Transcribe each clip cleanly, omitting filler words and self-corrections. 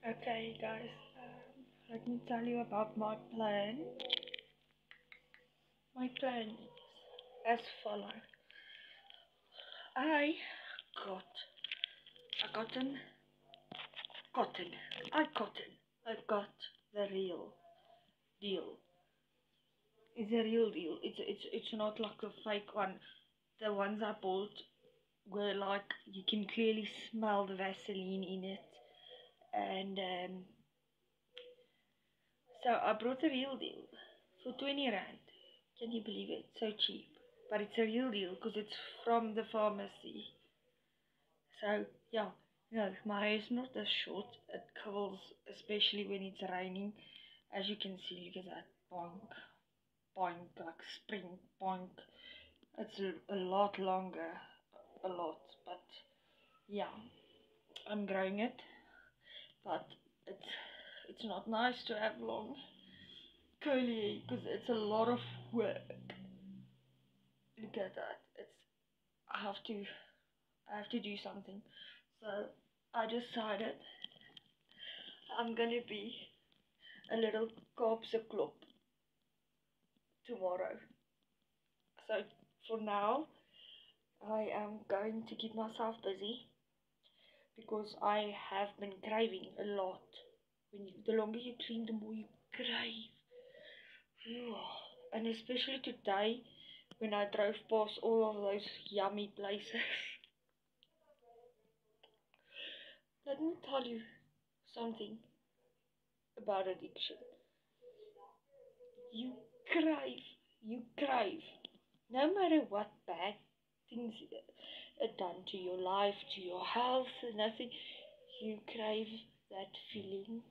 Okay, guys, let me tell you about my plan. My plan is as follows. I got a cotton. I got the real deal. It's a real deal. It's not like a fake one. The ones I bought were like you can clearly smell the Vaseline in it, and so I brought the real deal for 20 rand. Can you believe it? So cheap. But it's a real deal because it's from the pharmacy. So, yeah, no, my hair is not as short. It curls, especially when it's raining. As you can see, look at that. Bonk, bonk, like spring, bonk. It's a lot longer. A lot. But, yeah, I'm growing it. But it's not nice to have long curly hair because it's a lot of work. Look at that. I have to I have to do something. So I decided I'm gonna be a little Kaapse tomorrow. So for now I am going to keep myself busy because I have been craving a lot. The longer you clean, the more you crave. Phew. And especially today when I drove past all of those yummy places. Let me tell you something about addiction. You crave, you crave. No matter what bad things are done to your life, to your health, nothing, you crave that feeling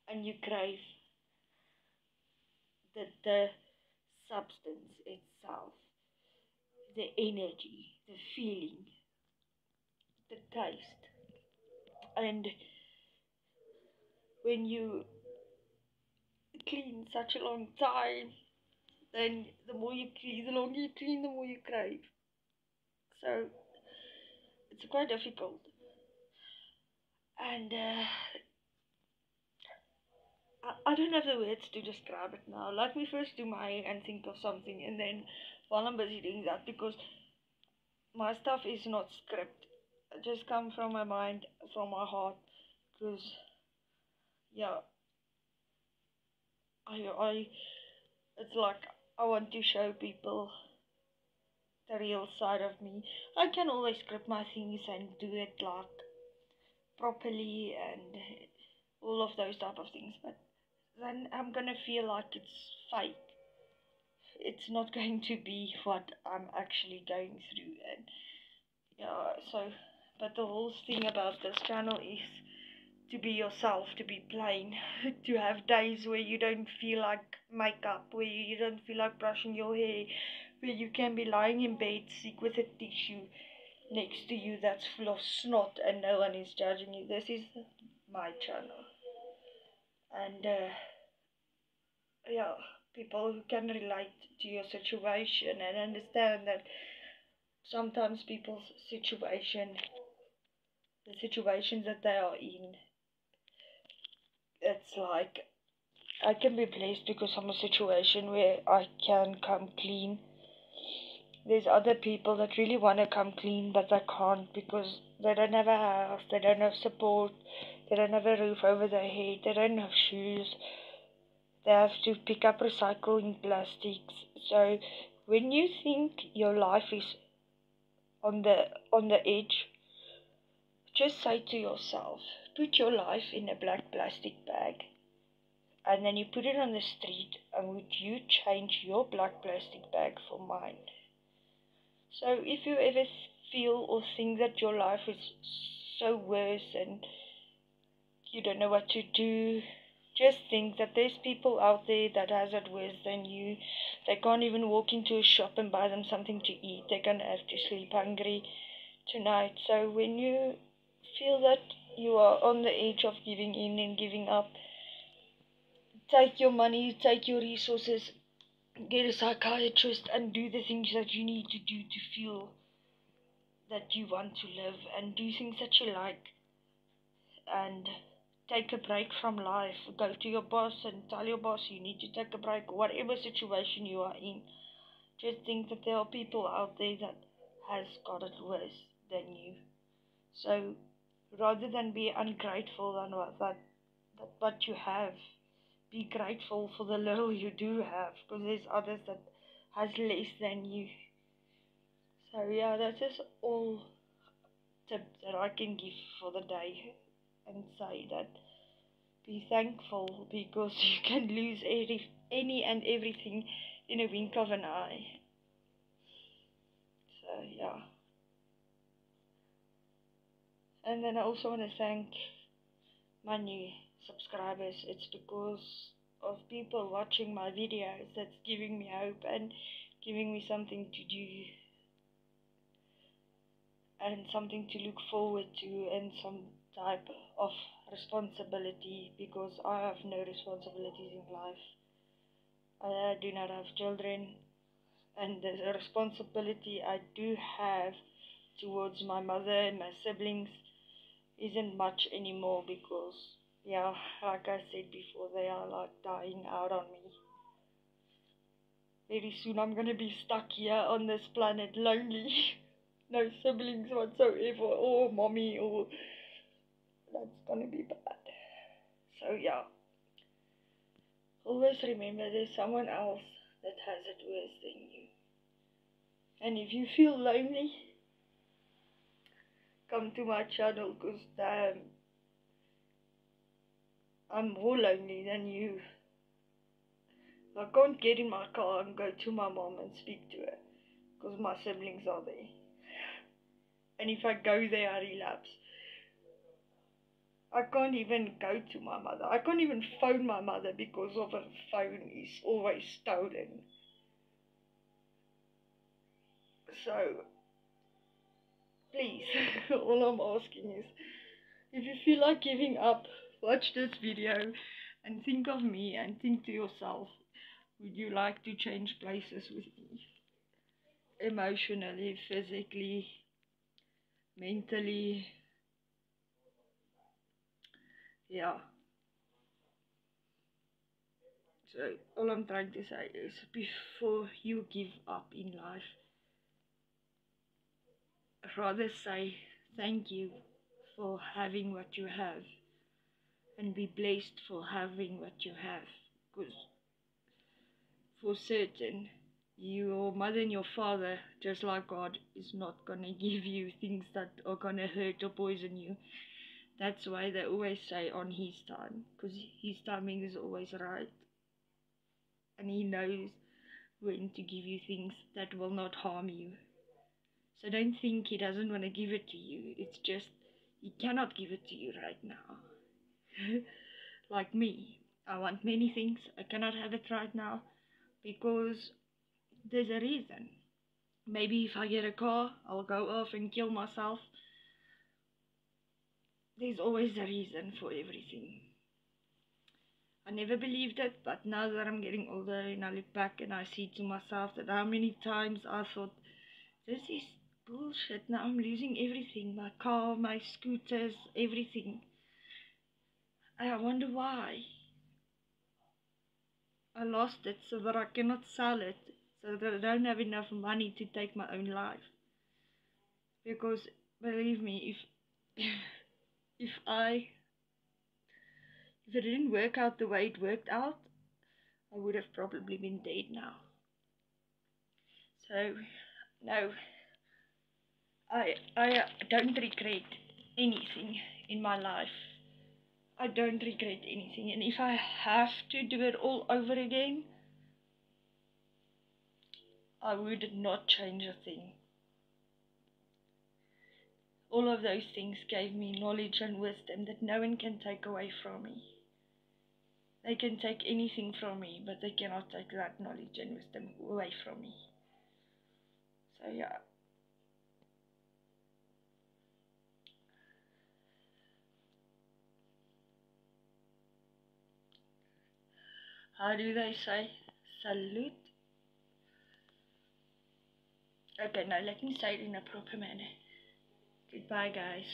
and you crave the substance itself, the energy, the feeling, the taste. And when you clean such a long time, then the more you clean, the longer you clean, the more you crave. So it's quite difficult. And I don't have the words to describe it now. Let me first do my and think of something, and then while I'm busy doing that, because my stuff is not script. It just comes from my mind, from my heart. Because yeah, I it's like I want to show people the real side of me. I can always script my things and do it like properly and all of those type of things, but then I'm gonna feel like it's fake. It's not going to be what I'm actually going through. And yeah, so but the whole thing about this channel is to be yourself, to be plain, to have days where you don't feel like makeup, where you don't feel like brushing your hair, where you can be lying in bed sick with a tissue next to you that's full of snot and no one is judging you. This is my channel. And yeah, people who can relate to your situation and understand that sometimes people's the situations that they are in, it's like I can be blessed because I'm a situation where I can come clean. There's other people that really want to come clean, but they can't because they don't have a house, they don't have support, they don't have a roof over their head, they don't have shoes. They have to pick up recycling plastics. So when you think your life is on the edge, just say to yourself, put your life in a black plastic bag and then you put it on the street, and would you change your black plastic bag for mine? So if you ever feel or think that your life is so worse and you don't know what to do, just think that there's people out there that has it worse than you. They can't even walk into a shop and buy them something to eat. They're gonna have to sleep hungry tonight. So when you feel that you are on the edge of giving in and giving up, take your money, take your resources, get a psychiatrist and do the things that you need to do to feel that you want to live and do things that you like. And take a break from life. Go to your boss and tell your boss you need to take a break, whatever situation you are in. Just think that there are people out there that has got it worse than you. So rather than be ungrateful than what you have, be grateful for the little you do have, because there's others that has less than you. So yeah, that's just all tips that I can give for the day, and say that be thankful, because you can lose any and everything in a wink of an eye. So yeah. And then I also want to thank my new subscribers. It's because of people watching my videos that's giving me hope and giving me something to do and something to look forward to, and some type of responsibility, because I have no responsibilities in life. I do not have children, and the responsibility I do have towards my mother and my siblings isn't much anymore, because yeah, like I said before, they are like dying out on me. Very soon I'm gonna be stuck here on this planet lonely. No siblings whatsoever, or mommy, or that's gonna be bad. So yeah, always remember there's someone else that has it worse than you. And if you feel lonely, come to my channel, because damn, I'm more lonely than you. I can't get in my car and go to my mom and speak to her, because my siblings are there. And if I go there, I relapse. I can't even go to my mother. I can't even phone my mother, because of her phone is always stolen. So, please, all I'm asking is, if you feel like giving up, watch this video and think of me and think to yourself, would you like to change places with me? Emotionally, physically, mentally, yeah. So all I'm trying to say is, before you give up in life, rather say thank you for having what you have, and be blessed for having what you have, because for certain, your mother and your father, just like God, is not gonna give you things that are gonna hurt or poison you. That's why they always say on His time, because His timing is always right, and He knows when to give you things that will not harm you. So don't think He doesn't want to give it to you. It's just He cannot give it to you right now. Like me, I want many things. I cannot have it right now, because there's a reason. Maybe if I get a car, I'll go off and kill myself. There's always a reason for everything. I never believed it, but now that I'm getting older and I look back and I see to myself that how many times I thought, this is bullshit, now I'm losing everything. My car, my scooters, everything. And I wonder why. I lost it so that I cannot sell it, so that I don't have enough money to take my own life. Because, believe me, if it didn't work out the way it worked out, I would have probably been dead now. So, no, I don't regret anything in my life. I don't regret anything. And if I have to do it all over again, I would not change a thing. All of those things gave me knowledge and wisdom that no one can take away from me. They can take anything from me, but they cannot take that knowledge and wisdom away from me. So yeah. How do they say? Salute? Okay, now let me say it in a proper manner. Goodbye, guys.